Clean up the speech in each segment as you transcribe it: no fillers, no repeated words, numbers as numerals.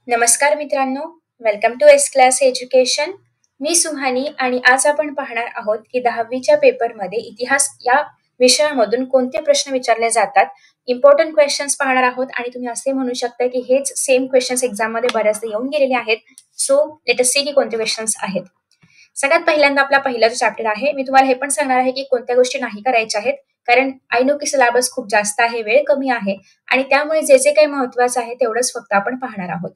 नमस्कार मित्रांनो, welcome to S class education. मी सुहानी आणि आज आपण पाहणार आहोत की 10वीच्या पेपरमध्ये इतिहास या विषयामधून कोणते प्रश्न विचारले जातात. इम्पॉर्टंट क्वेश्चन्स पाहणार आहोत आणि तुम्ही असे म्हणू शकता की हेच सेम क्वेश्चन्स एक्झाममध्ये बऱ्याचदा येऊन गेलेले आहेत. सो लेट अस सी की कोणते क्वेश्चन्स आहेत. सगळ्यात पहिल्यांदा आपला पहिला जो चॅप्टर आहे, मी तुम्हाला हे पण सांगणार आहे की कोणत्या गोष्टी नाही करायच्या आहेत, कारण आय नो की सिलेबस खूप जास्त आहे, वेळ कमी आहे आणि त्यामुळे जे जे काही महत्वाचं आहे तेवढंच फक्त आपण पाहणार आहोत.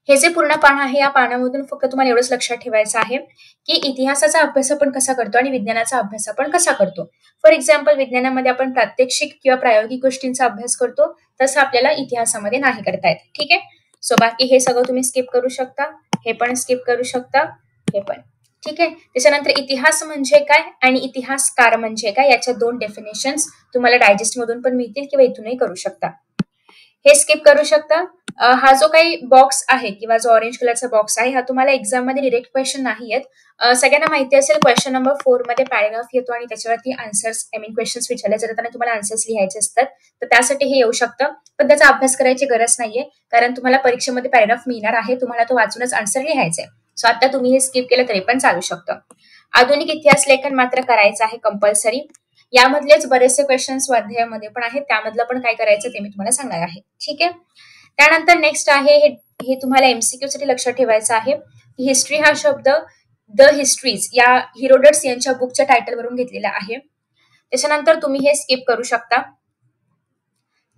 हे जे पूर्ण पान आहे या पानामधून फक्त तुम्हाला एवढंच लक्षात ठेवायचं आहे की इतिहासाचा अभ्यास आपण कसा करतो आणि विज्ञानाचा अभ्यास आपण कसा करतो. फॉर एक्झाम्पल, विज्ञानामध्ये आपण प्रात्यक्षिक किंवा प्रायोगिक गोष्टींचा अभ्यास करतो, तसं आपल्याला इतिहासामध्ये नाही करता येत. ठीक आहे. सो बाकी हे सगळं तुम्ही स्किप करू शकता, हे पण स्किप करू शकता, हे पण. ठीक आहे. त्याच्यानंतर इतिहास म्हणजे काय आणि इतिहासकार म्हणजे काय याच्या दोन डेफिनेशन्स तुम्हाला डायजेस्ट मधून पण मिळतील किंवा इथूनही करू शकता. हे स्किप करू शकता. हा जो काही बॉक्स आहे किंवा जो ऑरेंज कलरचा बॉक्स आहे हा तुम्हाला एक्झाम मध्ये डिरेक्ट क्वेश्चन नाही येत. सगळ्यांना माहिती असेल क्वेश्चन नंबर 4 मध्ये पॅराग्राफ येतो आणि त्याच्यावरती आन्सर्स क्वेश्चन्स विचारले जातात आणि तुम्हाला आन्सर्स लिहायचे असतात. तर त्यासाठी हे येऊ शकतं, पण त्याचा अभ्यास करायची गरज नाहीये, कारण तुम्हाला परीक्षेमध्ये पॅराग्राफ मिळणार आहे, तुम्हाला तो वाचूनच आन्सर लिहायचे. सो आता तुम्ही हे स्किप केलं तरी पण चालू शकतं. आधुनिक इतिहास लेखन मात्र करायचं आहे कंपल्सरी. यामधलेच बरेचसे क्वेश्चन्स स्वाध्यायामध्ये पण आहेत, त्यामधलं पण काय करायचं ते मी तुम्हाला सांगणार आहे. ठीक आहे. त्यानंतर नेक्स्ट आहे हे तुम्हाला एमसीक्यू साठी लक्षात ठेवायचं आहे. हिस्ट्री हा शब्द द हिस्ट्रीज या हिरोडट्स यांच्या बुकच्या टायटल वरून घेतलेला आहे. त्याच्यानंतर तुम्ही हे स्किप करू शकता.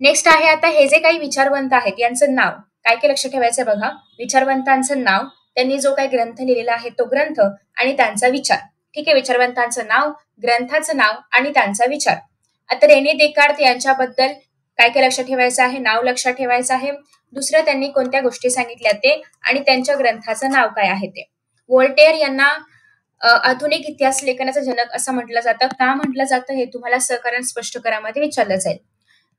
नेक्स्ट आहे आता हे जे काही विचारवंत आहेत यांचं नाव काय काय लक्षात ठेवायचं बघा. विचारवंतांचं नाव, त्यांनी जो काही ग्रंथ लिहिलेला आहे तो ग्रंथ आणि त्यांचा विचार. ठीक आहे. विचारवंतांचं नाव, ग्रंथाचं नाव आणि त्यांचा विचार. आता रेने देकार्त यांच्याबद्दल काय काय लक्षात ठेवायचं आहे. नाव लक्षात ठेवायचं आहे. दुसरं, त्यांनी कोणत्या गोष्टी सांगितल्या ते आणि त्यांच्या ग्रंथाचं नाव काय आहे ते. वोल्टेअर यांना आधुनिक इतिहास लेखनाचं जनक असं म्हटलं जातं. का म्हटलं जातं हे तुम्हाला सहकारण स्पष्ट करामध्ये विचारलं जाईल.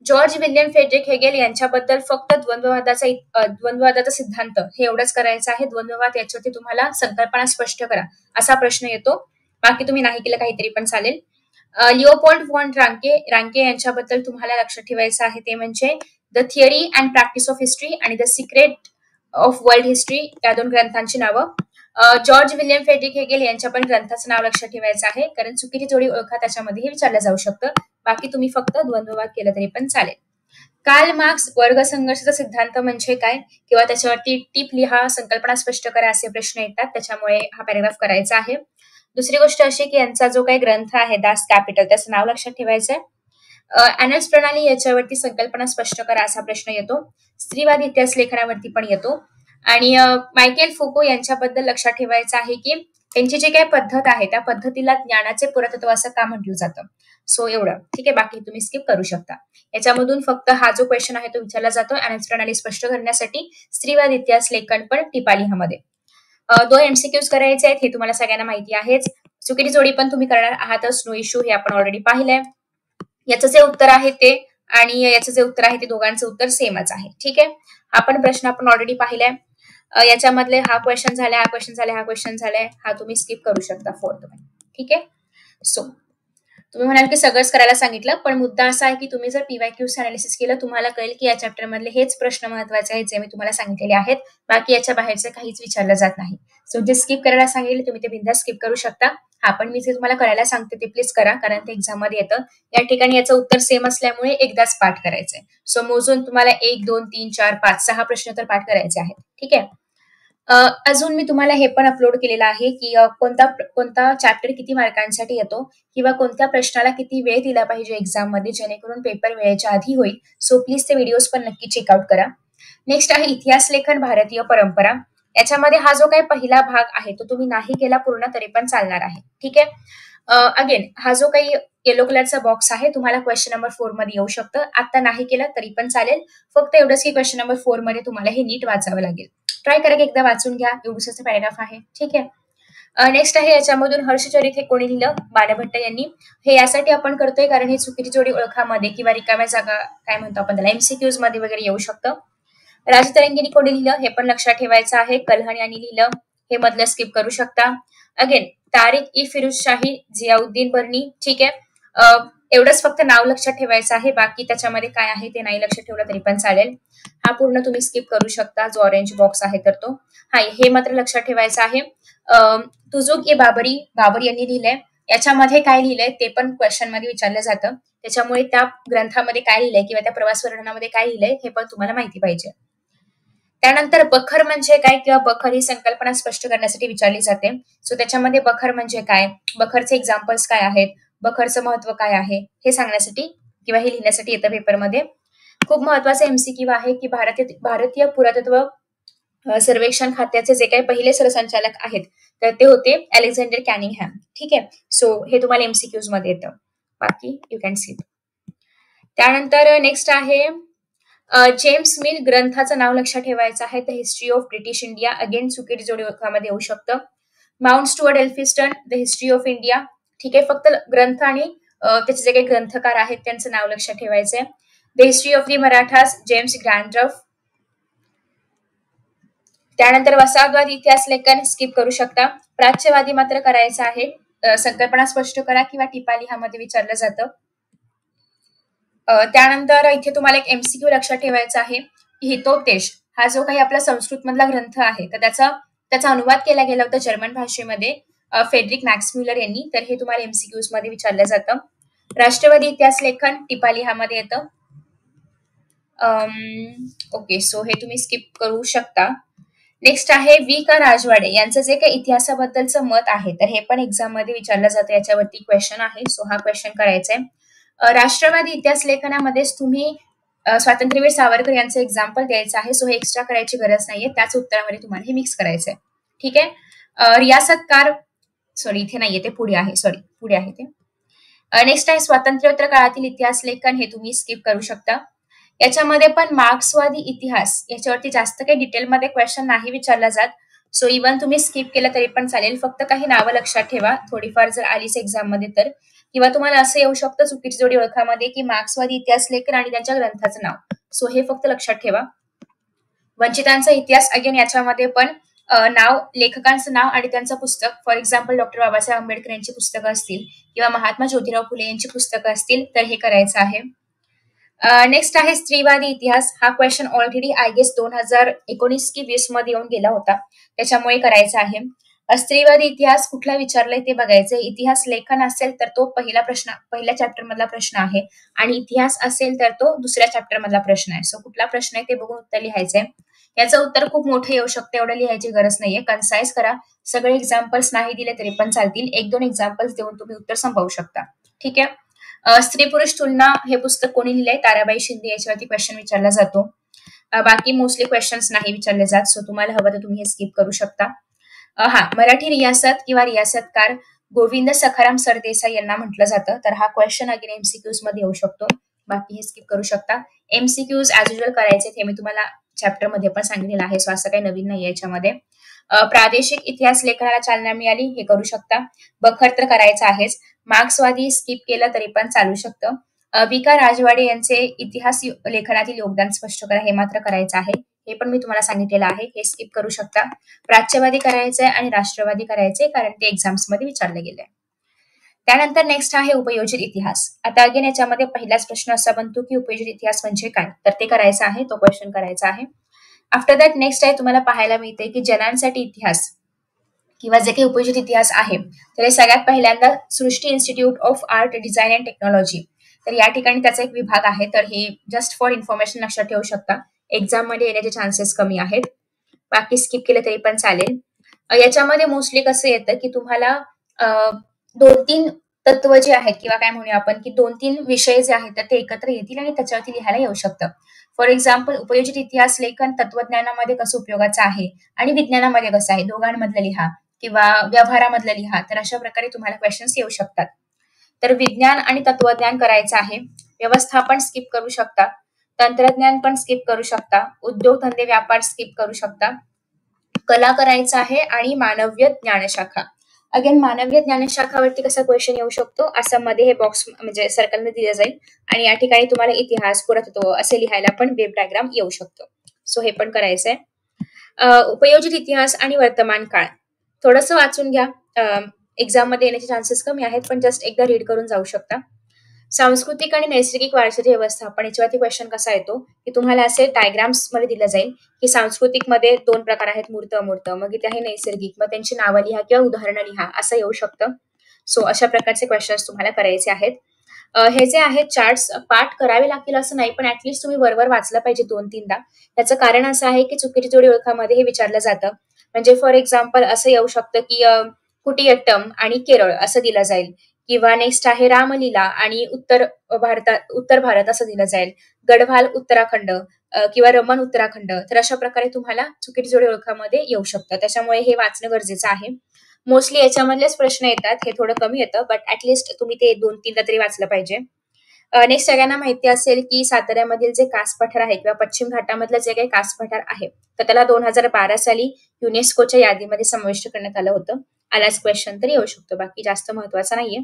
जॉर्ज विल्यम फ्रेडरिक हेगेल यांच्याबद्दल फक्त द्वंद्ववादाचा सिद्धांत हे एवढंच करायचं आहे. द्वंद्ववाद याच्यावरती तुम्हाला संकल्पना स्पष्ट करा असा प्रश्न येतो. बाकी तुम्ही नाही केलं काहीतरी पण चालेल. लिओपोल्ड व्हॉन रांके यांच्याबद्दल तुम्हाला लक्षात ठेवायचं आहे ते म्हणजे the theory and practice of history आणि the secret of world history या दोन ग्रंथांची नावं. जॉर्ज विल्यम फ्रेडरिक हेगेल यांच्या पण ग्रंथाचं नाव लक्षात ठेवायचं आहे, कारण चुकीची जोडी ओळखा त्याच्यामध्ये विचारलं जाऊ शकतं. बाकी तुम्ही फक्त द्वंद्ववाद केलं तरी पण चालेल. कार्ल मार्क्स वर्ग संघर्षाचा सिद्धांत म्हणजे काय किंवा त्याच्यावरती टिप लिहा, संकल्पना स्पष्ट करा असे प्रश्न येतात, त्याच्यामुळे हा पॅराग्राफ करायचा आहे. दुसरी गोष्ट अशी की यांचा जो काही ग्रंथ आहे दास कॅपिटल त्याचं नाव लक्षात ठेवायचं आहे. अॅनल्स प्रणाली याच्यावरती संकल्पना स्पष्ट करा असा प्रश्न येतो. स्त्रीवाद इतिहास लेखनावरती पण येतो. आणि मायकेल फुको यांच्याबद्दल लक्षात ठेवायचं आहे की त्यांची जी काही पद्धत आहे त्या पद्धतीला ज्ञानाचे पुरातत्व असं का म्हटलं जातं. सो एवढं. ठीक आहे. बाकी तुम्ही स्किप करू शकता. याच्यामधून फक्त हा जो क्वेश्चन आहे तो विचारला जातो अॅनल्स प्रणाली स्पष्ट करण्यासाठी. स्त्रीवाद इतिहास लेखन पण टिपालिहामध्ये. 2 एमसीक्यूज करायचे आहेत हे तुम्हाला सगळ्यांना माहिती आहेच. चुकीची जोडी पण तुम्ही करणार आहातच, नो इश्यू, हे आपण ऑलरेडी पाहिलंय. याचं जे उत्तर आहे ते आणि याचं जे उत्तर आहे ते दोघांचं उत्तर सेमच आहे. ठीक आहे. हा पण प्रश्न आपण ऑलरेडी पाहिलाय. याच्यामधले हा क्वेश्चन झालाय, हा क्वेश्चन झालाय, हा क्वेश्चन झालाय, हा तुम्ही स्किप करू शकता 4th. ठीक आहे. सो तुम्ही म्हणाल की सगळंच करायला सांगितलं, पण मुद्दा असा आहे की तुम्ही जर पीवायक्यूचं अनालिसिस केलं तुम्हाला कळेल की या चॅप्टर मधले हेच प्रश्न महत्वाचे आहेत जे मी तुम्हाला सांगितलेले आहेत. बाकी याच्या बाहेरचं काहीच विचारलं जात नाही. सो जे स्किप करायला सांगितले तुम्ही ते बिंदास स्किप करू शकता. हा पण मी जे तुम्हाला करायला सांगते ते प्लीज करा, कारण ते एक्झाम मध्ये येतं. या ठिकाणी याचं उत्तर सेम असल्यामुळे एकदाच पाठ करायचंय. सो मोजून तुम्हाला 1, 2, 3, 4, 5, 6 प्रश्न तर पाठ करायचे आहेत. ठीक आहे. अजून मी तुम्हाला हे पण अपलोड केलेलं आहे की कोणता चॅप्टर किती मार्कांसाठी येतो किंवा कोणत्या प्रश्नाला किती वेळ दिला पाहिजे एक्झाम मध्ये जेणेकरून पेपर वेळेच्या आधी होईल. सो प्लीज ते व्हिडिओज पण नक्की चेकआउट करा. नेक्स्ट आहे इतिहास लेखन भारतीय परंपरा. याच्यामध्ये हा जो काही पहिला भाग आहे तो तुम्ही नाही केला पूर्ण तरी पण चालणार आहे. ठीक आहे. अगेन हा जो काही येलो कलरचा बॉक्स आहे तुम्हाला क्वेश्चन नंबर 4 मध्ये येऊ शकतं. आता नाही केलं तरी पण चालेल, फक्त एवढंच की क्वेश्चन नंबर 4 मध्ये तुम्हाला हे नीट वाचावं लागेल. ट्राय करा की एकदा वाचून घ्या, एवढंच पॅराग्राफ आहे. ठीक आहे. नेक्स्ट आहे याच्यामधून हर्षचरित हे कोणी लिहिलं, बाणभट्ट यांनी. हे यासाठी आपण करतोय कारण हे चुकीची जोडी ओळखामध्ये किंवा रिकाम्या जागा काय म्हणतो आपण त्याला एमसीक्यूज मध्ये वगैरे येऊ शकतं. राजतरंगिणी कोणी लिहिलं हे पण लक्षात ठेवायचं आहे. कल्हण यांनी लिहिलं, हे मधलं स्किप करू शकता. अगेन तारिक ई फिरोजशाही, जियाउद्दीन बर्नी. ठीक आहे. एवढंच फक्त नाव लक्षात ठेवायचं आहे, बाकी त्याच्यामध्ये काय आहे ते नाही लक्षात ठेवलं तरी पण चालेल. हा पूर्ण तुम्ही स्किप करू शकता, जो ऑरेंज बॉक्स आहे तर तो. हा, हे मात्र लक्षात ठेवायचं आहे. तुझुक ए बाबरी, बाबर यांनी लिहिलंय, याच्यामध्ये काय लिहिलंय ते पण क्वेश्चन मध्ये विचारलं जातं. त्याच्यामुळे त्या ग्रंथामध्ये काय लिहिलंय किंवा त्या प्रवास वर्णनामध्ये काय लिहिलंय हे पण तुम्हाला माहिती पाहिजे. त्यानंतर बखर म्हणजे काय किंवा बखर ही संकल्पना स्पष्ट करण्यासाठी विचारली जाते. सो त्याच्यामध्ये बखर म्हणजे काय, बखरचे एक्झाम्पल्स काय आहेत, बखरचं महत्व काय आहे हे सांगण्यासाठी किंवा हे लिहिण्यासाठी येतं पेपरमध्ये. खूप महत्वाचा एमसीक्यू आहे की भारतीय पुरातत्व सर्वेक्षण खात्याचे जे काही पहिले सरसंचालक आहेत तर ते होते अलेक्झांडर कॅनिंगहॅम. ठीक आहे, सो हे तुम्हाला एमसीक्यूज मध्ये येतं, बाकी यू कॅन सी. त्यानंतर नेक्स्ट आहे जेम्स मिल ग्रंथाचं नाव लक्षात ठेवायचं आहे, the history of British India. Again चुकीची जोडी ओळखामध्ये येऊ शकतं. Mount Stuart Elphinstone, the history of India. ठीक आहे, फक्त ग्रंथ आणि त्याचे जे काही ग्रंथकार आहेत त्यांचं नाव लक्षात ठेवायचंय. The history of the Marathas, James Grant Duff. त्यानंतर वसाहतवादी इतिहास लेखन स्किप करू शकता. प्राच्यवादी मात्र करायचं आहे. संकल्पना स्पष्ट करा किंवा टिपा लिहामध्ये विचारलं जातं. त्यानंतर इथे तुम्हाला एक एमसीक्यू लक्षात ठेवायचा आहे की हितोपदेश हा जो काही आपला संस्कृत मधला ग्रंथ आहे तर त्याचा अनुवाद केला गेला होता जर्मन भाषेमध्ये फेडरिक मॅक्सम्युलर यांनी. तर हे तुम्हाला एमसीक्यूज मध्ये विचारलं जातं. राष्ट्रवादी इतिहास लेखन टिपा लिहामध्ये येतं. ओके, सो हे तुम्ही स्किप करू शकता. नेक्स्ट आहे वी का राजवाडे यांचं जे काही इतिहासाबद्दलचं मत आहे तर हे पण एक्झाम मध्ये विचारलं जातं, याच्यावरती क्वेश्चन आहे. सो हा क्वेश्चन करायचा आहे. राष्ट्रवादी इतिहास लेखनामध्येच तुम्ही स्वातंत्र्यवीर सावरकर यांचं एक्झाम्पल द्यायचं आहे. सो हे एक्स्ट्रा करायची गरज नाहीये, त्याच उत्तरामध्ये तुम्हाला हे मिक्स करायचंय. ठीक आहे. रियासतकार, सॉरी इथे नाहीये ते, पुढे आहे, सॉरी पुढे आहे ते. नेक्स्ट आहे स्वातंत्र्योत्तर काळातील इतिहास लेखन, हे तुम्ही स्किप करू शकता. याच्यामध्ये पण मार्क्सवादी इतिहास याच्यावरती जास्त काही डिटेलमध्ये क्वेश्चन नाही विचारला जात. सो इव्हन तुम्ही स्किप केलं तरी पण चालेल, फक्त काही नावं लक्षात ठेवा थोडीफार जर आलीच एक्झाम मध्ये तर. किंवा तुम्हाला असं येऊ शकतं चुकीची जोडी ओळखामध्ये की मार्क्सवादी इतिहास लेखन आणि त्यांच्या ग्रंथाचं नाव. सो हे फक्त लक्षात ठेवा. वंचितांचा इतिहास, अगेन याच्यामध्ये पण नाव, लेखकांचं नाव आणि त्यांचं पुस्तक. For example doctor Babasaheb Ambedkar यांची पुस्तकं असतील किंवा महात्मा ज्योतिराव फुले यांची पुस्तकं असतील तर हे करायचं आहे. नेक्स्ट आहे स्त्रीवादी इतिहास. हा क्वेश्चन ऑलरेडी आय गेस 2019 की 20 मध्ये येऊन गेला होता, त्याच्यामुळे करायचा आहे. स्त्रीवादी इतिहास कुठला विचारलाय ते बघायचंय. इतिहास लेखन असेल तर तो पहिल्या चॅप्टर मधला प्रश्न आहे आणि इतिहास असेल तर तो दुसऱ्या चॅप्टर मधला प्रश्न आहे. सो कुठला प्रश्न आहे ते बघून उत्तर लिहायचंय. याचं उत्तर खूप मोठं येऊ शकतं, एवढं लिहायची गरज नाहीये. कन्साइज करा. सगळे एक्झाम्पल्स नाही दिले तरी पण चालतील, 1-2 एक्झाम्पल्स देऊन तुम्ही उत्तर संपवू शकता. ठीक आहे. स्त्री पुरुष तुलना हे पुस्तक कोणी लिहिलंय, ताराबाई शिंदे. याच्यावरती क्वेश्चन विचारला जातो. बाकी मोस्टली क्वेश्चन्स नाही विचारले जात, सो तुम्हाला हवं तर तुम्ही हे स्किप करू शकता. मराठी रियासत किंवा रियासतकार गोविंद सखाराम सरदेसाई यांना म्हटलं जातं. तर हा क्वेश्चन अगेन एमसीक्यूज मध्ये येऊ शकतो, बाकी हे स्किप करू शकता. एमसीक्यूज ऍज युजल करायचे, हे मी तुम्हाला चॅप्टर मध्ये पण सांगितलेलं आहे, सो असं काही नवीन नाही याच्यामध्ये. प्रादेशिक इतिहास लेखनाला चालना मिळाली, हे करू शकता. बखर तर करायचं आहेच. मार्क्सवादी स्किप केलं तरी पण चालू शकतं. विका राजवाडे यांचे इतिहास लेखनातील योगदान स्पष्ट करा, हे मात्र करायचं आहे, हे पण मी तुम्हाला सांगितलेलं आहे, हे स्किप करू शकता. प्राच्यवादी करायचंय आणि राष्ट्रवादी करायचंय कारण ते एक्झाम्स मध्ये विचारले गेले. त्यानंतर नेक्स्ट आहे उपयोजित इतिहास. आता अगेन याच्यामध्ये पहिलाच प्रश्न असा बनतो की उपयोजित इतिहास म्हणजे काय, तर ते करायचं आहे, तो क्वेश्चन करायचा आहे. आफ्टर दॅट नेक्स्ट आहे तुम्हाला पाहायला मिळते की जनांसाठी इतिहास किंवा जे काही उपयोजित इतिहास आहे तर हे सगळ्यात पहिल्यांदा Srishti institute of art design and technology, तर या ठिकाणी त्याचा एक विभाग आहे. तर हे जस्ट फॉर इन्फॉर्मेशन लक्षात ठेवू शकता, एक्झाम मध्ये येण्याचे चान्सेस कमी आहेत, बाकी स्किप केले तरी पण चालेल. याच्यामध्ये मोस्टली कसं येतं की तुम्हाला 2-3 तत्व जे आहेत किंवा काय म्हणूया आपण की 2-3 विषय जे आहेत तर ते एकत्र येतील आणि त्याच्यावरती लिहायला येऊ शकतं. फॉर एक्झाम्पल उपयोजित इतिहास लेखन तत्वज्ञानामध्ये कसं उपयोगाचं आहे आणि विज्ञानामध्ये कसं आहे, दोघांमधलं लिहा किंवा व्यवहारामधलं लिहा. तर अशा प्रकारे तुम्हाला क्वेश्चन्स येऊ शकतात. तर विज्ञान आणि तत्वज्ञान करायचं आहे. व्यवस्थापन स्किप करू शकता. तंत्रज्ञान पण स्किप करू शकता. उद्योग धंदे व्यापार स्किप करू शकता. कला करायचं आहे आणि मानवीय ज्ञानशाखा. अगेन मानवीय ज्ञानशाखावरती कसा क्वेश्चन येऊ शकतो, असं मध्ये हे बॉक्स म्हणजे सर्कलमध्ये दिलं जाईल आणि या ठिकाणी तुम्हाला इतिहास पुरातत्व असे लिहायला पण वेब डायग्राम येऊ शकतो. सो हे पण करायचंय. उपयोजित इतिहास आणि वर्तमान काळ थोडंसं वाचून घ्या, एक्झाम मध्ये येण्याचे चान्सेस कमी आहेत, पण जस्ट एकदा रीड करून जाऊ शकता. सांस्कृतिक आणि नैसर्गिक वारशाची व्यवस्थापन याच्यावरती क्वेश्चन कसा येतो की तुम्हाला असे डायग्राम्स मध्ये दिलं जाईल की सांस्कृतिक मध्ये 2 प्रकार आहेत, मूर्त अमूर्त, मग इथे आहे नैसर्गिक, मग त्यांची नावं लिहा किंवा उदाहरणं लिहा असं येऊ शकतं. सो अशा प्रकारचे क्वेश्चन्स तुम्हाला करायचे आहेत. हे जे आहेत चार्ट्स पाठ करावे लागतील असं नाही, पण ऍटलीस्ट तुम्ही वरवर वाचलं पाहिजे 2-3दा. त्याचं कारण असं आहे की चुकीची जोडी ओळखामध्ये हे विचारलं जातं. म्हणजे फॉर एक्झाम्पल असं येऊ शकतं की कुटियट्टम आणि केरळ असं दिलं जाईल, किंवा नेक्स्ट आहे रामलीला आणि उत्तर भारत असं दिलं जाईल, गढवाल उत्तराखंड किंवा रमण उत्तराखंड. तर अशा प्रकारे तुम्हाला चुकीची जोडी ओळखामध्ये येऊ शकतं. त्याच्यामुळे हे वाचणं गरजेचं आहे. मोस्टली याच्यामधलेच प्रश्न येतात, हे थोडं कमी येतं, बट ऍटलीस्ट तुम्ही ते 2-3दा तरी वाचलं पाहिजे. नेक्स्ट सगळ्यांना माहिती असेल की साताऱ्यामधील जे कास पठार आहे किंवा पश्चिम घाटामधलं जे काही कास पठार आहे, तर त्याला 2012 साली युनेस्कोच्या यादीमध्ये समाविष्ट करण्यात आलं होतं. आलाच क्वेश्चन तर येऊ शकतो, बाकी जास्त महत्वाचा नाहीये.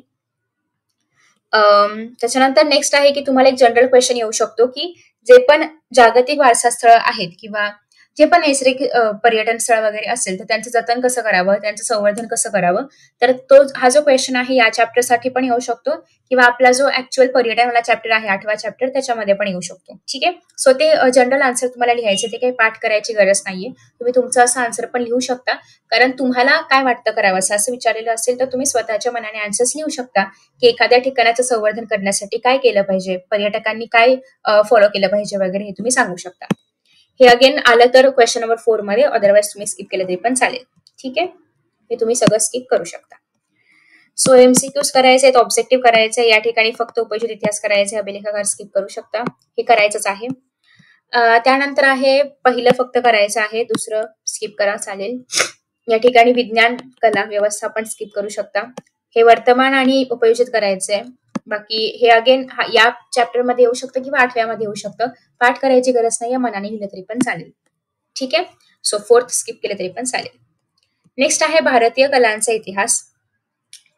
त्याच्यानंतर नेक्स्ट आहे की तुम्हाला एक जनरल क्वेश्चन येऊ शकतो की जे पण जागतिक वारसा स्थळ आहेत किंवा जे पण नैसर्गिक पर्यटन स्थळ वगैरे असेल, तर त्यांचं जतन कसं करावं, त्यांचं संवर्धन कसं करावं. तर हा जो क्वेश्चन आहे या चॅप्टरसाठी पण येऊ शकतो, किंवा आपला जो ऍक्च्युअल पर्यटनवाला चॅप्टर आहे 8वा चॅप्टर, त्याच्यामध्ये पण येऊ शकतो. ठीक आहे. सो ते जनरल आन्सर तुम्हाला लिहायचे, ते काही पाठ करायची गरज नाहीये. तुम्ही तुमचं असं आन्सर पण लिहू शकता, कारण तुम्हाला काय वाटतं करावं असं विचारलेलं असेल तर तुम्ही स्वतःच्या मनाने आन्सर्स लिहू शकता की एखाद्या ठिकाणाचं संवर्धन करण्यासाठी काय केलं पाहिजे, पर्यटकांनी काय फॉलो केलं पाहिजे वगैरे, हे तुम्ही सांगू शकता. हे अगेन आलं तर क्वेश्चन नंबर 4 मध्ये, अदरवाइज तुम्ही स्किप केलं तरी पण चालेल. ठीक आहे. हे तुम्ही सगळं स्किप करू शकता. सो एमसीक्यूज करायचे आहेत, ऑब्जेक्टिव्ह करायचे, या ठिकाणी फक्त उपयोजित इतिहास करायचे, अभिलेखागार स्किप करू शकता, हे करायचंच आहे. त्यानंतर आहे पहिलं फक्त करायचं आहे, दुसरं स्किप करा चालेल. या ठिकाणी विज्ञान कला व्यवस्थापन स्किप करू शकता. हे वर्तमान आणि उपयोजित करायचंय. बाकी हे अगेन या चॅप्टर मध्ये येऊ शकतं किंवा 8व्या मध्ये येऊ शकतं. पाठ करायची गरज नाही, मनाने लिहिलं तरी पण चालेल. ठीक आहे. सो 4th स्किप केलं तरी पण चालेल. नेक्स्ट आहे भारतीय कलांचा इतिहास.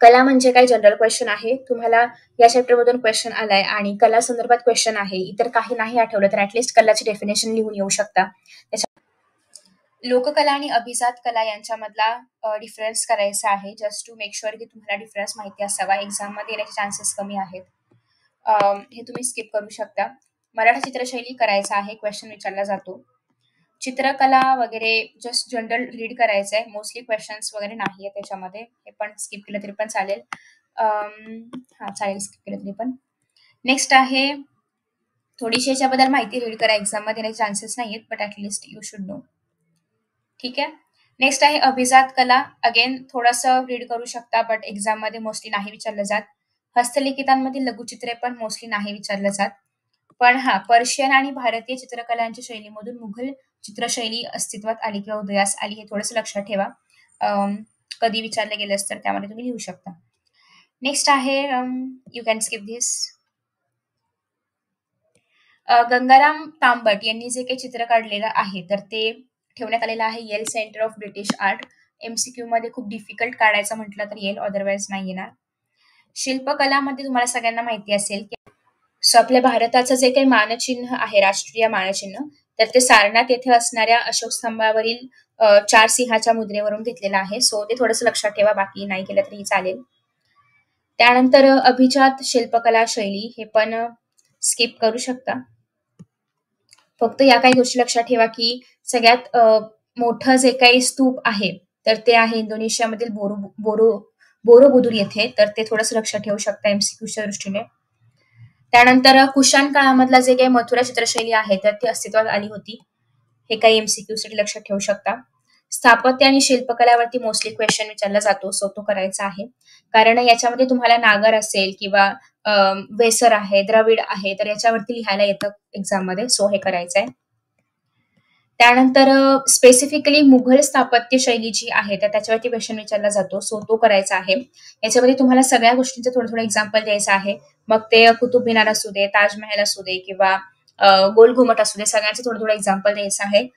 कला म्हणजे काय जनरल क्वेश्चन आहे. तुम्हाला या चॅप्टर मधून क्वेश्चन आलाय आणि कला संदर्भात क्वेश्चन आहे, इतर काही नाही आठवलं तर ऍटलीस्ट कलाची डेफिनेशन लिहून येऊ शकता. लोककला आणि अभिजात कला यांच्यामधला डिफरन्स करायचा आहे, जस्ट टू मेक शुअर की तुम्हाला डिफरन्स माहिती असावा. एक्झाम मध्ये येण्याचे चान्सेस कमी आहेत. हे तुम्ही स्किप करू शकता. मराठा चित्रशैली करायचा आहे, क्वेश्चन विचारला जातो. चित्रकला वगैरे जस्ट जनरल रीड करायचंय, मोस्टली क्वेश्चन्स वगैरे नाहीये त्याच्यामध्ये, हे पण स्किप केलं तरी पण चालेल. हा चालेल, स्किप केलं तरी पण. नेक्स्ट आहे थोडीशी याच्याबद्दल माहिती रीड करा, एक्झाम मध्ये येण्याचे चान्सेस नाहीयेत, but at least you should know. ठीक आहे. नेक्स्ट आहे अभिजात कला. अगेन थोडंसं रीड करू शकता, बट एक्झाम मध्ये मोस्टली नाही विचारलं जात. हस्तलिखितांमधील लघुचित्रे पण मोस्टली नाही विचारलं जात. पण हा पर्शियन आणि भारतीय चित्रकलांच्या शैलीमधून मुघल चित्रशैली अस्तित्वात आली किंवा उदयास आली, हे थोडंसं लक्षात ठेवा. कधी विचारलं गेलंस तर त्यामध्ये तुम्ही लिहू शकता. नेक्स्ट आहे you can skip this. Gangaram Tambat यांनी जे काही चित्र काढलेलं आहे, तर ते ठेवण्यात आलेलं आहे Yale centre of British art. MCQ मध्ये खूप डिफिकल्ट काढायचं म्हटलं तर येईल, अदरवाइज नाही येणार. शिल्पकलामध्ये तुम्हाला सगळ्यांना माहिती असेल की सो आपल्या भारताचं जे काही मानचिन्ह आहे, राष्ट्रीय मानचिन्ह, तर ते सारनाथ येथे असणाऱ्या अशोक स्तंभावरील 4 सिंहाच्या मुद्रेवरून घेतलेलं आहे. सो ते थोडंसं लक्षात ठेवा, बाकी नाही केलं तरी चालेल. त्यानंतर अभिजात शिल्पकला शैली, हे पण स्किप करू शकता. फक्त या काही गोष्टी लक्षात ठेवा की सगळ्यात मोठं जे काही स्तूप आहे, तर ते आहे इंडोनेशियामधील बोरोबुदूर येथे, तर ते थोडंसं लक्षात ठेवू शकता एमसीक्यूच्या दृष्टीने. त्यानंतर कुशाण काळामधला जे काही मथुरा चित्रशैली आहे, तर ती अस्तित्वात आली होती, हे काही एमसीक्यू साठी लक्षात ठेवू शकता. स्थापत्य आणि शिल्पकलावरती मोस्टली क्वेश्चन विचारला जातो, सो तो करायचा आहे, कारण याच्यामध्ये तुम्हाला नागर असेल किंवा वेसर आहे, द्रविड आहे, तर याच्यावरती लिहायला येतं एक्झाम मध्ये, सो हे करायचं आहे. त्यानंतर स्पेसिफिकली मुघल स्थापत्य शैली जी आहे, तर त्याच्यावरती क्वेश्चन विचारला जातो, सो तो करायचा आहे. याच्यामध्ये तुम्हाला सगळ्या गोष्टींचं थोडं थोडं एक्झाम्पल द्यायचं आहे. मग ते कुतुब मिनार असू दे, ताजमहल असू दे किंवा गोल घुमट असू दे, सगळ्यांचं थोडं थोडं एक्झाम्पल द्यायचं आहे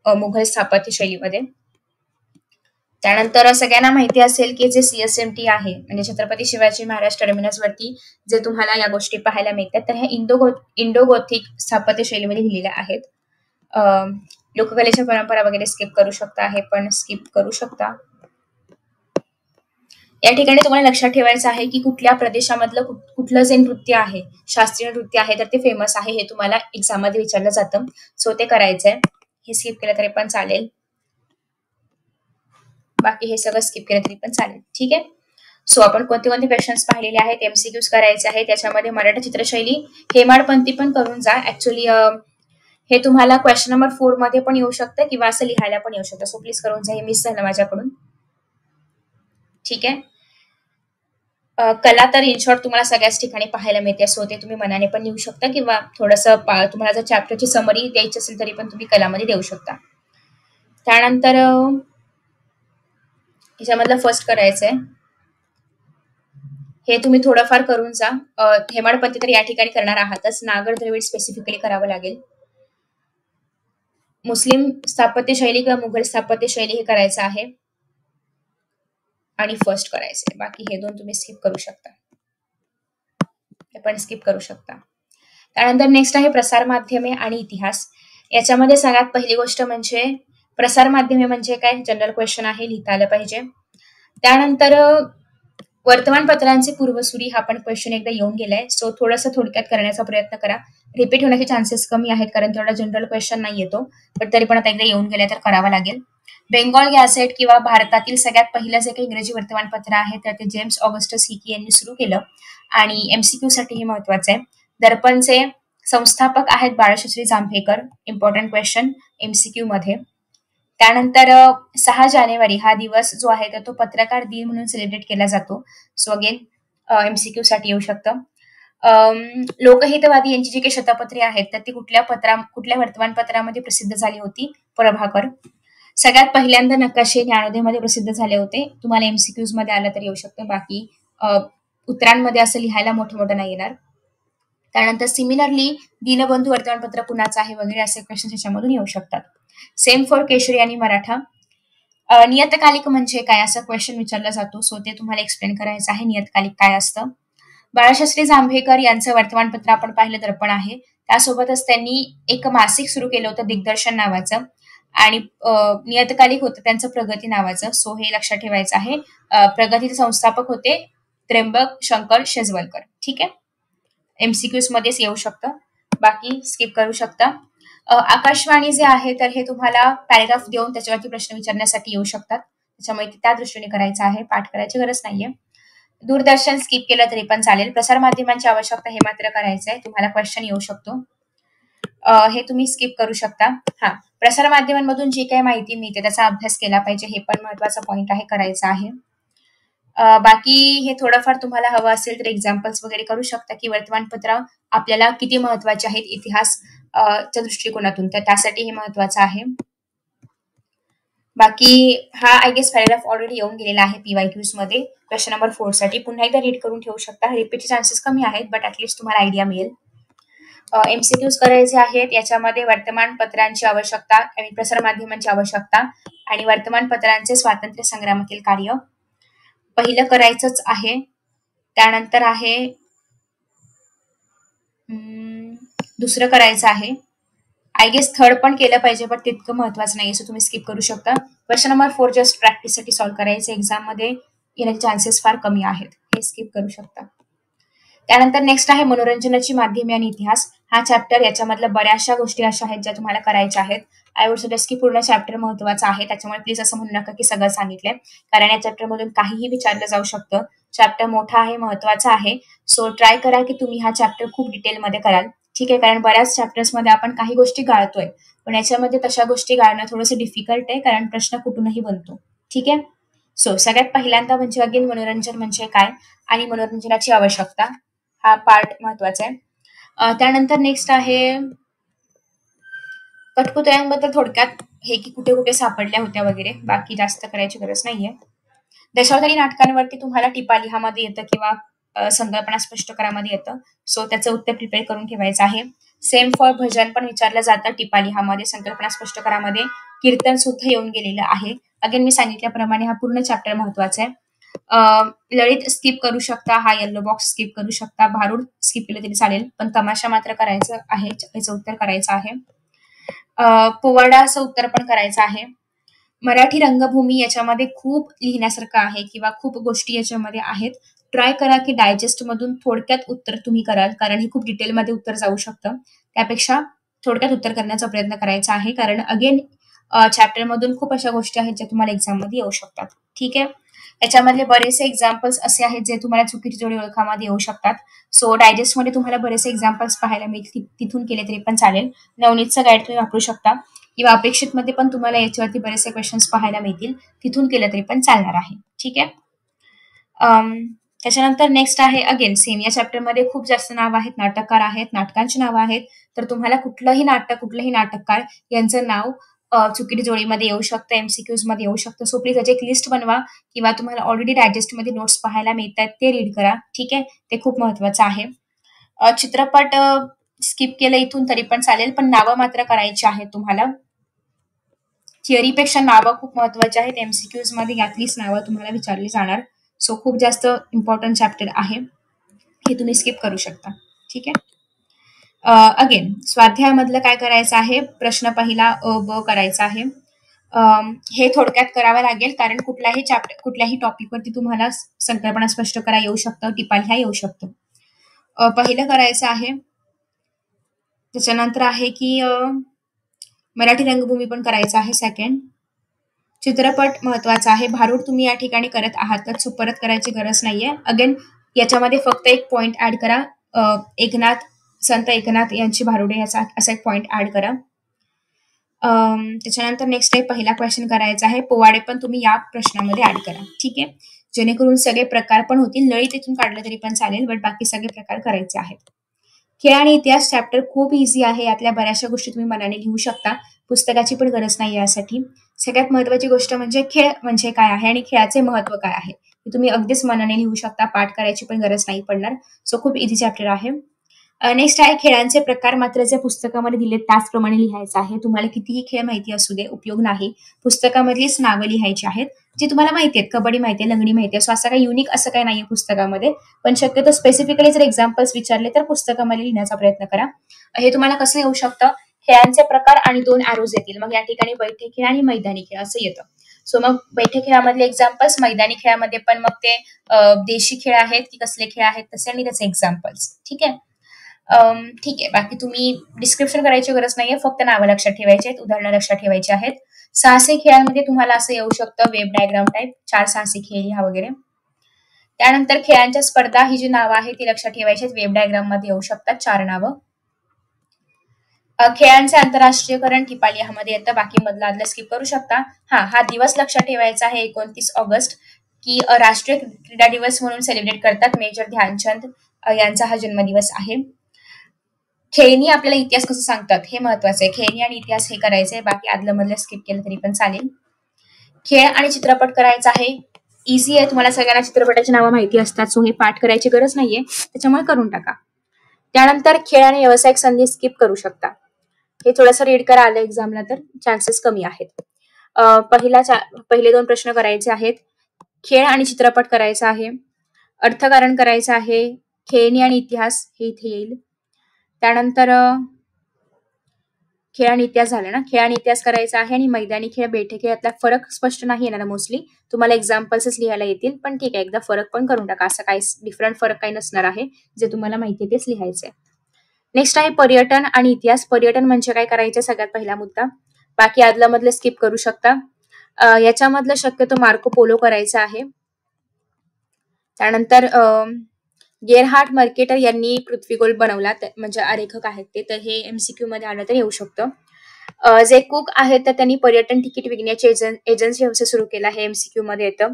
मुघल स्थापत्य शैलीमध्ये. त्यानंतर सगळ्यांना माहिती असेल की जे सीएसएमटी आहे, म्हणजे छत्रपती शिवाजी महाराज टर्मिनस वरती जे तुम्हाला या गोष्टी पाहायला मिळतात, तर ह्या इंडो गोथिक स्थापत्य शैलीमध्ये लिहिलेल्या आहेत. लोककलेच्या परंपरा वगैरे स्किप करू शकता, हे पण स्किप करू शकता. या ठिकाणी तुम्हाला लक्षात ठेवायचं आहे की कुठल्या प्रदेशामधलं कुठलं जे नृत्य आहे, शास्त्रीय नृत्य आहे, तर ते फेमस आहे हे तुम्हाला एक्झाम मध्ये विचारलं जातं. सो ते करायचंय. हे स्किप केलं तरी पण चालेल. बाकी हे सगळं स्किप केलं तरी पण चालेल. ठीक आहे. सो आपण कोणते कोणते क्वेश्चन्स पाहिलेले आहेत, एमसीक्यूज करायचे आहेत. त्याच्यामध्ये मराठी चित्रशैली हेमाडपंथी पण करून जा. ऍक्च्युली हे तुम्हाला क्वेश्चन नंबर 4 मध्ये पण येऊ शकतं किंवा असं लिहायला पण येऊ शकतं. सो प्लीज करून जा. हे मिस झालं माझ्याकडून. ठीक आहे. कला तर इन शॉर्ट तुम्हाला सगळ्याच ठिकाणी पाहायला मिळते. सो ते तुम्ही मनाने पण लिहू शकता किंवा थोडंसं तुम्हाला जर चॅप्टरची समरी द्यायची असेल तरी पण तुम्ही कलामध्ये देऊ शकता. त्यानंतर ह्याच्यामधलं फर्स्ट करायचंय. हे तुम्ही थोडंफार करून जा. हेमाडपंथी तर या ठिकाणी करणार आहातच. नागर द्रविड स्पेसिफिकली करावं लागेल. मुस्लिम स्थापत्य शैली किंवा मुघल स्थापत्य शैली हे करायचं आहे आणि फर्स्ट करायचंय. बाकी हे दोन तुम्ही स्किप करू शकता. हे पण स्किप करू शकता. त्यानंतर नेक्स्ट आहे प्रसार माध्यमे आणि इतिहास. याच्यामध्ये सगळ्यात पहिली गोष्ट म्हणजे प्रसार माध्यमे म्हणजे काय, जनरल क्वेश्चन आहे, लिहिता आलं पाहिजे. त्यानंतर वर्तमानपत्रांचे पूर्वसुरी हा पण क्वेश्चन एकदा येऊन गेलाय. सो थोडंसं थोडक्यात करण्याचा प्रयत्न करा. रिपीट होण्याचे चान्सेस कमी आहेत कारण तेवढा जनरल क्वेश्चन नाही येतो, पण तरी पण आता एकदा येऊन गेलाय तर करावा लागेल. बेंगॉल गॅझेट किंवा भारतातील सगळ्यात पहिलं जे काही इंग्रजी वर्तमानपत्र आहे तर ते जेम्स ऑगस्टस हिकी यांनी सुरू केलं आणि एमसीक्यू साठी हे महत्वाचं आहे. दर्पणचे संस्थापक आहेत Balshastri Jambhekar. Important question MCQ मध्ये. त्यानंतर 6 जानेवारी हा दिवस जो आहे तर तो पत्रकार दिन म्हणून सेलिब्रेट केला जातो. सो अगेन एमसीक्यू साठी येऊ शकतं. लोकहितवादी यांची जी काही शतपत्रे आहेत तर ती कुठल्या वर्तमानपत्रामध्ये प्रसिद्ध झाली होती, प्रभाकर. सगळ्यात पहिल्यांदा नकाशे ज्ञानोदयमध्ये प्रसिद्ध झाले होते. तुम्हाला एमसीक्यूज मध्ये आलं तर येऊ शकतं. बाकी उत्तरांमध्ये असं लिहायला मोठं मोठं नाही येणार. त्यानंतर सिमिलरली दीनबंधू वर्तमानपत्र कुणाचं आहे वगैरे असे क्वेश्चन ह्याच्यामधून येऊ शकतात. सेम फॉर केशरी आणि मराठा. नियतकालिक म्हणजे काय असा क्वेश्चन विचारला जातो. सो ते तुम्हाला एक्सप्लेन करायचं आहे नियतकालिक काय असतं. बाळशास्त्री जांभेकर यांचं वर्तमानपत्र आपण पाहिलं दर्पण आहे. त्यासोबतच त्यांनी एक मासिक सुरू केलं होतं दिग्दर्शन नावाचं आणि नियतकालिक होतं त्यांचं प्रगती नावाचं. सो हे लक्षात ठेवायचं आहे. प्रगतीचे संस्थापक होते त्र्यंबक शंकर शेजवलकर. ठीक आहे. एमसीक्यूज मध्येच येऊ शकतं. बाकी स्किप करू शकता. आकाशवाणी जे आहे तर हे तुम्हाला पॅरेग्राफ देऊन त्याच्यावरती प्रश्न विचारण्यासाठी येऊ शकतात. त्याच्यामुळे त्या दृष्टीने करायचं आहे, पाठ करायची गरज नाहीये. दूरदर्शन स्किप केलं तरी पण चालेल. प्रसार माध्यमांची आवश्यकता हे मात्र करायचंय. तुम्हाला क्वेश्चन येऊ शकतो. हे तुम्ही स्किप करू शकता. हा, प्रसार माध्यमांमधून जी काही माहिती मिळते त्याचा अभ्यास केला पाहिजे, हे पण महत्वाचा पॉईंट आहे, करायचा आहे. बाकी हे थोडंफार तुम्हाला हवं असेल तर एक्झाम्पल्स वगैरे करू शकता की वर्तमानपत्र आपल्याला किती महत्वाचे आहेत इतिहास च्या दृष्टिकोनातून, तर त्यासाठी हे महत्वाचं आहे. बाकी हा आय गेस पॅरेग्राफ ऑलरेडी येऊन गेलेला आहे पीवायक्यूज मध्ये. क्वेश्चन नंबर 4 साठी पुन्हा एकदा रीड करून ठेवू शकता. रिपीटचे चान्सेस कमी आहेत बट ऍटलीस्ट तुम्हाला आयडिया मिळेल. एमसीक्यूज करायचे आहेत. याच्यामध्ये वर्तमानपत्रांची आवश्यकता आणि प्रसार माध्यमांची आवश्यकता आणि वर्तमानपत्रांचे स्वातंत्र्य संग्रामातील कार्य पहिलं करायचंच आहे. त्यानंतर आहे दुसरं करायचं आहे. आय गेस थर्ड पण केलं पाहिजे बट तितकं महत्वाचं नाही, सो तुम्ही स्किप करू शकता. क्वेश्चन नंबर 4 जस्ट प्रॅक्टिससाठी सॉल्व्ह करायचं, एक्झाम मध्ये येण्याचे चान्सेस फार कमी आहेत, हे स्किप करू शकता. त्यानंतर नेक्स्ट आहे मनोरंजनाची माध्यमे आणि इतिहास. हा चॅप्टर याच्यामधल्या बऱ्याचशा गोष्टी अशा आहेत ज्या तुम्हाला करायच्या आहेत. आय वुड सजेस्ट की पूर्ण चॅप्टर महत्वाचा आहे, त्याच्यामुळे प्लीज असं म्हणू नका की सगळं सांगितलंय, कारण या चॅप्टर मधून काहीही विचारलं जाऊ शकतं. चॅप्टर मोठा आहे, महत्वाचा आहे. सो ट्राय करा की तुम्ही हा चॅप्टर खूप डिटेलमध्ये कराल. ठीक आहे, कारण बऱ्याच चॅप्टर्स मध्ये आपण काही गोष्टी गाळतोय, पण याच्यामध्ये तशा गोष्टी गाळणं थोडंसं डिफिकल्ट आहे कारण प्रश्न कुठूनही बनतो. ठीक आहे. सो सगळ्यात पहिल्यांदा म्हणजे अगेन मनोरंजन म्हणजे काय आणि मनोरंजनाची आवश्यकता, हा पार्ट महत्वाचा आहे. त्यानंतर नेक्स्ट आहे कठपुतळ्यांबद्दल थोडक्यात हे की कुठे कुठे सापडल्या होत्या वगैरे, बाकी जास्त करायची गरज नाहीये. दशावतारी नाटकांवरती तुम्हाला टिपा लिहामध्ये येतं किंवा संकल्पना स्पष्ट करामध्ये येतं. सो त्याचं उत्तर प्रिपेअर करून ठेवायचं आहे. सेम फॉर भजन पण विचारलं जातं टिपा लिहामध्ये, संकल्पना स्पष्ट करामध्ये. कीर्तन सुद्धा येऊन गेलेलं आहे. अगेन मी सांगितल्याप्रमाणे हा पूर्ण चॅप्टर महत्वाचा आहे. ललित स्किप करू शकता, हा येल्लो बॉक्स स्किप करू शकता. भारूड स्किप केलं तरी चालेल, पण तमाशा मात्र करायचं आहे, याचं उत्तर करायचं आहे. पोवाडा असं उत्तर पण करायचं आहे. मराठी रंगभूमी याच्यामध्ये खूप लिहिण्यासारखं आहे किंवा खूप गोष्टी याच्यामध्ये आहेत. ट्राय करा की डायजेस्ट मधून थोडक्यात उत्तर तुम्ही कराल, कारण हे खूप डिटेलमध्ये उत्तर जाऊ शकतं. त्यापेक्षा थोडक्यात उत्तर करण्याचा प्रयत्न करायचा आहे, कारण अगेन चॅप्टर मधून खूप अशा गोष्टी आहेत ज्या तुम्हाला एक्झाम मध्ये येऊ शकतात. ठीक आहे. याच्यामधले बरेचसे एक्झाम्पल्स असे आहेत जे तुम्हाला चुकीची जोडी ओळखामध्ये येऊ शकतात. सो डायजेस्टमध्ये तुम्हाला बरेचसे एक्झाम्पल्स पाहायला मिळतील, तिथून केले तरी पण चालेल. नवनीतचं गाईड तुम्ही वापरू शकता किंवा अपेक्षित मध्ये पण तुम्हाला याच्यावरती बरेचसे क्वेश्चन्स पाहायला मिळतील, तिथून केलं तरी पण चालणार आहे. ठीक आहे. त्याच्यानंतर नेक्स्ट आहे अगेन सेम या चॅप्टरमध्ये खूप जास्त नाव आहेत, नाटककार आहेत, नाटकांची नावं आहेत. तर तुम्हाला कुठलंही नाटक, कुठलेही नाटककार यांचं नाव चुकीच्या जोडीमध्ये येऊ शकतं, एमसीक्यूज मध्ये येऊ शकतं. सो प्लीज याची एक लिस्ट बनवा किंवा तुम्हाला ऑलरेडी डायजेस्टमध्ये नोट्स पाहायला मिळतात ते रीड करा. ठीक आहे, ते खूप महत्वाचं आहे. चित्रपट स्किप केलं इथून तरी पण चालेल, पण नावं मात्र करायची आहेत तुम्हाला. थिअरीपेक्षा नावं खूप महत्वाची आहेत. एमसीक्यूज मध्ये यातलीच नावं तुम्हाला विचारली जाणार. सो खूप जास्त इम्पॉर्टंट चॅप्टर आहे, हे तुम्ही स्किप करू शकता. ठीक आहे. अगेन स्वाध्यायामधलं काय करायचं आहे, प्रश्न पहिला अ ब करायचा आहे. हे थोडक्यात करावं लागेल, कारण कुठल्याही चॅप्टर, कुठल्याही टॉपिकवरती तुम्हाला संकल्पना स्पष्ट करा येऊ शकतं, टिपालिहा येऊ शकतं. पहिलं करायचं आहे. त्याच्यानंतर आहे की मराठी रंगभूमी पण करायचं आहे. सेकंड, चित्रपट महत्वाचा आहे. भारूड तुम्ही या ठिकाणी करत आहात तर सो परत करायची गरज नाहीये. अगेन याच्यामध्ये फक्त एक पॉइंट ऍड करा, संत एकनाथ यांची भारुडे याचा असा एक पॉइंट ऍड करा. त्याच्यानंतर नेक्स्ट आहे पहिला क्वेश्चन करायचा आहे. पोवाडे पण तुम्ही या प्रश्नामध्ये ऍड करा. ठीक आहे, जेणेकरून सगळे प्रकार पण होतील. लळीत इथून काढलं तरी पण चालेल, बट बाकी सगळे प्रकार करायचे आहेत. खेळ आणि इतिहास चॅप्टर खूप इझी आहे. यातल्या बऱ्याचशा गोष्टी तुम्ही मनाने लिहू शकता, पुस्तकाची पण गरज नाही यासाठी. सगळ्यात महत्वाची गोष्ट म्हणजे खेळ म्हणजे काय आहे आणि खेळाचे महत्व काय आहे हे तुम्ही अगदीच मनाने लिहू शकता, पाठ करायची पण गरज नाही पडणार. सो खूप इझी चॅप्टर आहे. नेक्स्ट आहे खेळांचे प्रकार, मात्र जे पुस्तकामध्ये दिले त्याचप्रमाणे लिहायचं आहे. तुम्हाला कितीही खेळ माहिती असू दे, उपयोग नाही. पुस्तकामधलीच नावं लिहायची आहेत जी तुम्हाला माहिती आहेत. कबड्डी माहिती आहे, लंगडी माहिती आहे. सो असं काही युनिक असं काही नाहीये पुस्तकामध्ये, पण शक्यतो स्पेसिफिकली जर एक्झाम्पल्स विचारले तर पुस्तकामध्ये लिहिण्याचा प्रयत्न करा. हे तुम्हाला कसं येऊ शकतं, खेळांचे प्रकार आणि 2 ॲरोज येतील. मग या ठिकाणी बैठे खेळ आणि मैदानी खेळ असं येतं. सो मग बैठे खेळामधले एक्झाम्पल्स, मैदानी खेळामध्ये पण मग ते देशी खेळ आहेत की कसले खेळ आहेत तसे आणि त्याचे एक्झाम्पल्स. ठीक आहे. ठीक आहे, बाकी तुम्ही डिस्क्रिप्शन करायची गरज नाहीये, फक्त नावं लक्षात ठेवायची आहेत, उदाहरणं लक्षात ठेवायची आहेत. साहसी खेळांमध्ये तुम्हाला असं येऊ शकतं वेब डायग्राम टाईप, 4 साहसी खेळ ह्या वगैरे. त्यानंतर खेळांच्या स्पर्धा ही जी नावं आहेत ती लक्षात ठेवायची आहेत, वेब डायग्राम मध्ये येऊ शकतात 4 नावं. खेळांचे आंतरराष्ट्रीयकरण टिपालिहामध्ये येतं, बाकी मधलं आदलं स्किप करू शकता. हा दिवस लक्षात ठेवायचा आहे 29 ऑगस्ट, की राष्ट्रीय क्रीडा दिवस म्हणून सेलिब्रेट करतात. मेजर ध्यानचंद यांचा हा जन्मदिवस आहे. खेळणी आपल्याला इतिहास कसं सांगतात हे महत्वाचं आहे. खेळणी आणि इतिहास हे करायचंय, बाकी आदलं मधलं स्किप केलं तरी पण चालेल. खेळ आणि चित्रपट करायचा आहे. इझी आहे, तुम्हाला सगळ्यांना चित्रपटाची नावं माहिती असतात, सो हे पाठ करायची गरज नाहीये, त्याच्यामुळे करून टाका. त्यानंतर खेळ आणि व्यावसायिक संधी स्किप करू शकता. हे थोडंसं रीड करा, आलं एक्झामला तर चान्सेस कमी आहेत. पहिले 2 प्रश्न करायचे आहेत. खेळ आणि चित्रपट करायचा आहे. अर्थकारण करायचं आहे. खेळणी आणि इतिहास हे इथे येईल. त्यानंतर खेळ आणि इतिहास झाला ना, खेळ आणि इतिहास करायचा आहे. आणि मैदानी खेळ, बैठे खेळ यातला फरक स्पष्ट नाही येणार मोस्टली, तुम्हाला एक्झाम्पल्सच लिहायला येतील, पण ठीक आहे, एकदा फरक पण करून टाका. असं काही डिफरंट फरक काही नसणार आहे, जे तुम्हाला माहिती आहे तेच लिहायचंय. नेक्स्ट आहे पर्यटन आणि इतिहास. पर्यटन म्हणजे काय करायचं सगळ्यात पहिला मुद्दा, बाकी आदलं मधलं स्किप करू शकता. याच्यामधलं शक्यतो मार्को पोलो करायचं आहे. त्यानंतर गेरहार्ड मर्केटर यांनी पृथ्वीगोल बनवला, म्हणजे आरेखक आहेत ते, तर हे एमसीक्यू मध्ये आलं तर येऊ शकतं. जे कुक आहेत तर त्यांनी पर्यटन तिकीट विकण्याची एजन्सी व्यवसाय सुरू केला, हे एमसीक्यू मध्ये येतं.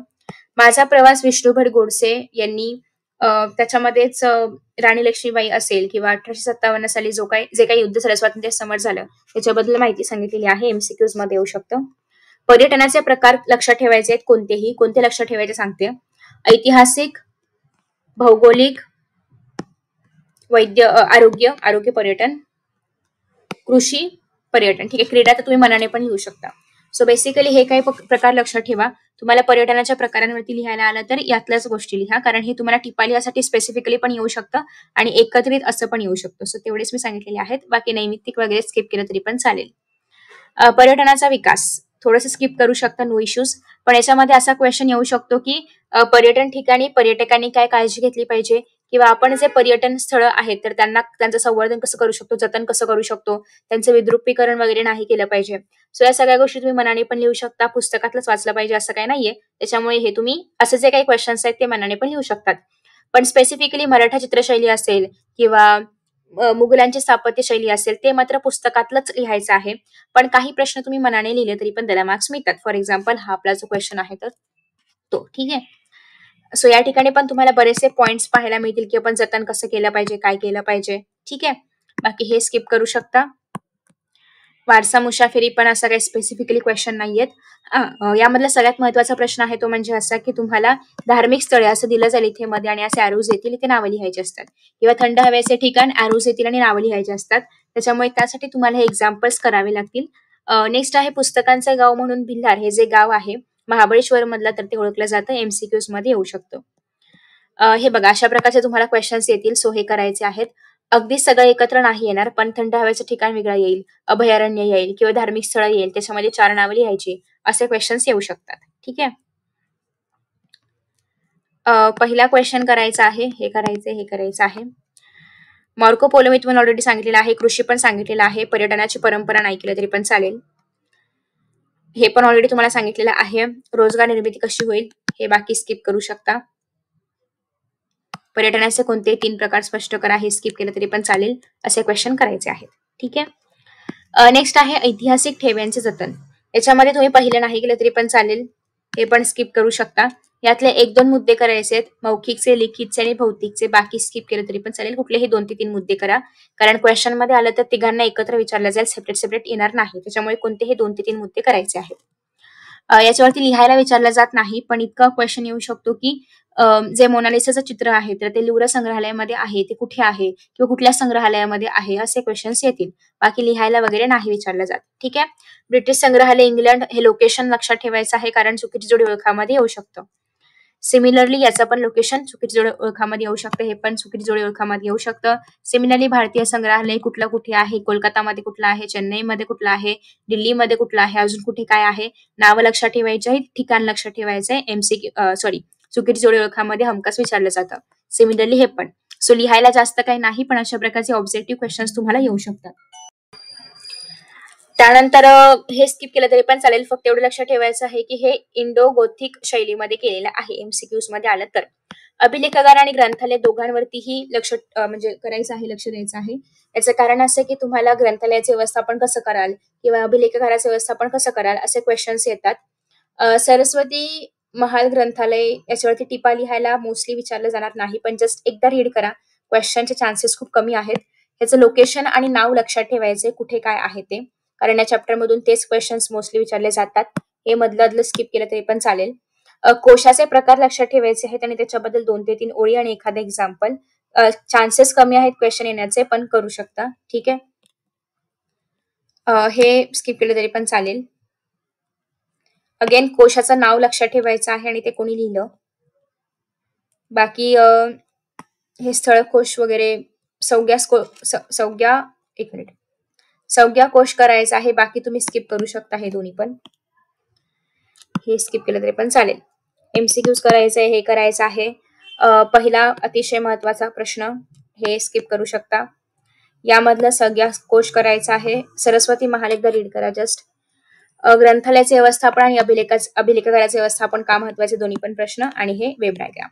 माझा प्रवास विष्णुभट गोडसे यांनी त्याच्यामध्येच राणी लक्ष्मीबाई असेल किंवा 1857 साली जे काही युद्ध झालं, स्वातंत्र्य समर झालं, त्याच्याबद्दल माहिती सांगितलेली आहे, एमसीक्यूज मध्ये येऊ शकतं. पर्यटनाचे प्रकार लक्षात ठेवायचे आहेत, कोणते लक्षात ठेवायचे सांगते. ऐतिहासिक, भौगोलिक, आरोग्य पर्यटन, कृषी पर्यटन. ठीक आहे, क्रीडा तर तुम्ही मनाने पण लिहू शकता. सो बेसिकली हे काही प्रकार लक्षात ठेवा. तुम्हाला पर्यटनाच्या प्रकारांवरती लिहायला आलं तर यातल्याच गोष्टी लिहा, कारण हे तुम्हाला टिपालिहासाठी स्पेसिफिकली पण येऊ शकतं आणि एकत्रित असं पण येऊ शकतं. सो तेवढेच मी सांगितलेले आहेत, बाकी नैमित्तिक वगैरे स्किप केलं तरी पण चालेल. पर्यटनाचा विकास थोडंसं स्किप करू शकता, नो इश्यूज. पण याच्यामध्ये असा क्वेश्चन येऊ शकतो की पर्यटन ठिकाणी पर्यटकांनी काय काळजी घेतली पाहिजे, किंवा आपण जे पर्यटन स्थळ आहेत तर त्यांचं संवर्धन कसं करू शकतो, जतन कसं करू शकतो, त्यांचं विद्रुपीकरण वगैरे नाही केलं पाहिजे. सो या सगळ्या गोष्टी तुम्ही मनाने पण लिहू शकता, पुस्तकातलंच वाचलं पाहिजे असं काही नाहीये. त्याच्यामुळे हे तुम्ही असे जे काही क्वेश्चन्स आहेत ते मनाने पण लिहू शकतात. पण स्पेसिफिकली मराठा चित्रशैली असेल किंवा मुघलांची स्थापत्य शैली असेल ते मात्र पुस्तकातलंच लिहायचं आहे. पण काही प्रश्न तुम्ही मनाने लिहिले तरी पण त्याला मार्क्स मिळतात. फॉर एक्झाम्पल हा आपला जो क्वेश्चन आहे तर तो, ठीक आहे. सो या ठिकाणी पण तुम्हाला बरेचसे पॉइंट्स पाहायला मिळतील की आपण जतन कसं केलं पाहिजे, काय केलं पाहिजे, ठीक आहे. बाकी हे स्किप करू शकता. वारसा मुसाफिरी पण असा काही स्पेसिफिकली क्वेश्चन नाहीयेत. यामधला सगळ्यात महत्वाचा प्रश्न आहे तो म्हणजे असा की तुम्हाला धार्मिक स्थळे असं दिलं जाईल इथे मध्ये आणि असे अॅरोज येतील, इथे नावं लिहायची असतात, किंवा थंड हवेचे ठिकाण अॅरोज येतील आणि नावं लिहायची असतात. त्याच्यामुळे त्यासाठी तुम्हाला हे एक्झाम्पल्स करावे लागतील. नेक्स्ट आहे पुस्तकांचं गाव म्हणून भिल्हार हे जे गाव आहे महाबळेश्वर मधलं तर ते ओळखलं जातं, एमसीक्यूज मध्ये येऊ शकतं. हे बघा अशा प्रकारचे तुम्हाला क्वेश्चन्स येतील. सो हे करायचे आहेत. अगदी सगळं एकत्र नाही येणार, पण थंड हवेचं ठिकाण वेगळं येईल, अभयारण्य येईल किंवा धार्मिक स्थळ येईल, त्याच्यामध्ये 4 नावं लिहायची, असे क्वेश्चन्स येऊ शकतात, ठीक आहे. पहिला क्वेश्चन करायचा आहे, हे करायचं आहे. मार्को पोलो मी तुम्हाला ऑलरेडी सांगितलेलं आहे, कृषी पण सांगितलेलं आहे, पर्यटनाची परंपरा नाही केलं तरी पण चालेल, हे पण ऑलरेडी तुम्हाला सांगितलेलं आहे. रोजगार निर्मिती कशी होईल हे बाकी स्किप करू शकता. पर्यटनाचे कोणते 3 प्रकार स्पष्ट करा, हे स्किप केलं तरी पण चालेल, असे क्वेश्चन करायचे आहेत, ठीक आहे. नेक्स्ट आहे ऐतिहासिक ठेव्यांचे जतन. याच्यामध्ये तुम्ही पहिलं नाही केलं तरी पण चालेल, हे पण स्किप करू शकता. यातले 1-2 मुद्दे करायचे आहेत, मौखिकचे, लिखितचे आणि भौतिकचे. बाकी स्किप केलं तरी पण चालेल, कुठलेही 2 ते 3 मुद्दे करा, कारण क्वेश्चन मध्ये आलं तर तिघांना एकत्र विचारलं जाईल, सेपरेट येणार नाही. त्याच्यामुळे कोणतेही 2 ते 3 मुद्दे करायचे आहेत. याच्यावरती लिहायला विचारलं जात नाही, पण इतका क्वेश्चन येऊ शकतो की जे मोनालिसाचं चित्र आहे तर ते लुव्र संग्रहालयामध्ये आहे, ते कुठे आहे किंवा कुठल्या संग्रहालयामध्ये आहे, असे क्वेश्चन्स येतील. बाकी लिहायला वगैरे नाही विचारलं जात, ठीक आहे. ब्रिटिश संग्रहालय इंग्लंड हे लोकेशन लक्षात ठेवायचं आहे, कारण चुकीची जोडी ओळखामध्ये येऊ शकतं. सिमिलरली याचं पण लोकेशन चुकीची जोडी ओळखामध्ये येऊ शकतं, हे पण चुकीची जोडी ओळखामध्ये येऊ शकतं. सिमिलरली भारतीय संग्रहालय कुठलं कुठे आहे, कोलकातामध्ये कुठलं आहे, चेन्नईमध्ये कुठलं आहे, दिल्लीमध्ये कुठलं आहे, अजून कुठे काय आहे, नावं लक्षात ठेवायची आहे, ठिकाण लक्षात ठेवायचं आहे. चुकीची जोडी ओळखामध्ये हमखास विचारलं जातं. सिमिलरली हे पण. सो लिहायला जास्त काही नाही, पण अशा प्रकारचे ऑब्जेक्टिव्ह क्वेश्चन्स तुम्हाला येऊ शकतात. त्यानंतर हे स्किप केलं तरी पण चालेल, फक्त एवढं लक्षात ठेवायचं आहे की हे इंडो गोथिक शैलीमध्ये केलेलं आहे, एमसीक्यूज मध्ये आलं तर. अभिलेखागार आणि ग्रंथालय दोघांवरतीही लक्ष म्हणजे करायचं आहे, लक्ष द्यायचं आहे. याचं कारण असं की तुम्हाला ग्रंथालयाचे व्यवस्थापन कसं कराल किंवा अभिलेखागाराचे व्यवस्थापन कसं कराल असे क्वेश्चन्स येतात. सरस्वती महाल ग्रंथालय याच्यावरती टिपा लिहायला मोस्टली विचारलं जाणार नाही, पण जस्ट एकदा रीड करा, क्वेश्चनचे चान्सेस खूप कमी आहेत. याचं लोकेशन आणि नाव लक्षात ठेवायचे, कुठे काय आहे ते, कारण या चॅप्टर मधून तेच क्वेश्चन्स मोस्टली विचारले जातात. हे मधलं स्किप केलं तरी पण चालेल. कोशाचे प्रकार लक्षात ठेवायचे आहेत आणि त्याच्याबद्दल 2 ते 3 ओळी आणि एखादं एक्झाम्पल. चान्सेस कमी आहेत क्वेश्चन येण्याचे, पण करू शकता, ठीक आहे. हे स्किप केलं तरी पण चालेल. अगेन कोशाचं नाव लक्षात ठेवायचं आहे आणि ते कोणी लिहिलं. बाकी हे स्थळकोश वगैरे संज्ञा कोश करायचा आहे, बाकी तुम्ही स्किप करू शकता, हे दोन्ही पण. हे स्किप केलं तरी पण चालेल. एमसीक्यूज करायचं आहे, हे करायचं आहे. पहिला अतिशय महत्वाचा प्रश्न, हे स्किप करू शकता. यामधलं संज्ञा कोश करायचा आहे. सरस्वती महाल एकदा रीड करा जस्ट. ग्रंथालयाचे व्यवस्थापन आणि अभिलेखागाराचे व्यवस्थापन का महत्वाचे, दोन्ही पण प्रश्न, आणि हे web diagram.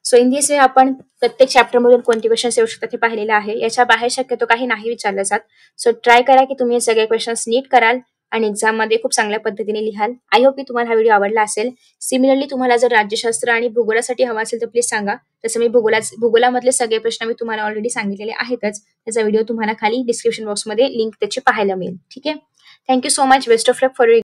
So in this way आपण प्रत्येक चॅप्टर मधून कोणते क्वेश्चन्स येऊ शकतात हे पाहिलेलं आहे. याच्या बाहेर शक्यतो काही नाही विचारलं जात. सो ट्राय करा की तुम्ही हे सगळे क्वेश्चन्स नीट कराल आणि एक्झाम मध्ये खूप चांगल्या पद्धतीने लिहाल. आय होप की तुम्हाला हा व्हिडिओ आवडला असेल. सिमिलरली तुम्हाला जर राज्यशास्त्र आणि भूगोलासाठी हवा असेल तर प्लीज सांगा. तसं मी भूगोलामधले सगळे प्रश्न मी तुम्हाला ऑलरेडी सांगितलेले आहेतच. त्याचा व्हिडिओ तुम्हाला खाली डिस्क्रिप्शन बॉक्समध्ये लिंक त्याची पाहायला मिळेल, ठीक आहे. Thank you so much. Best of luck for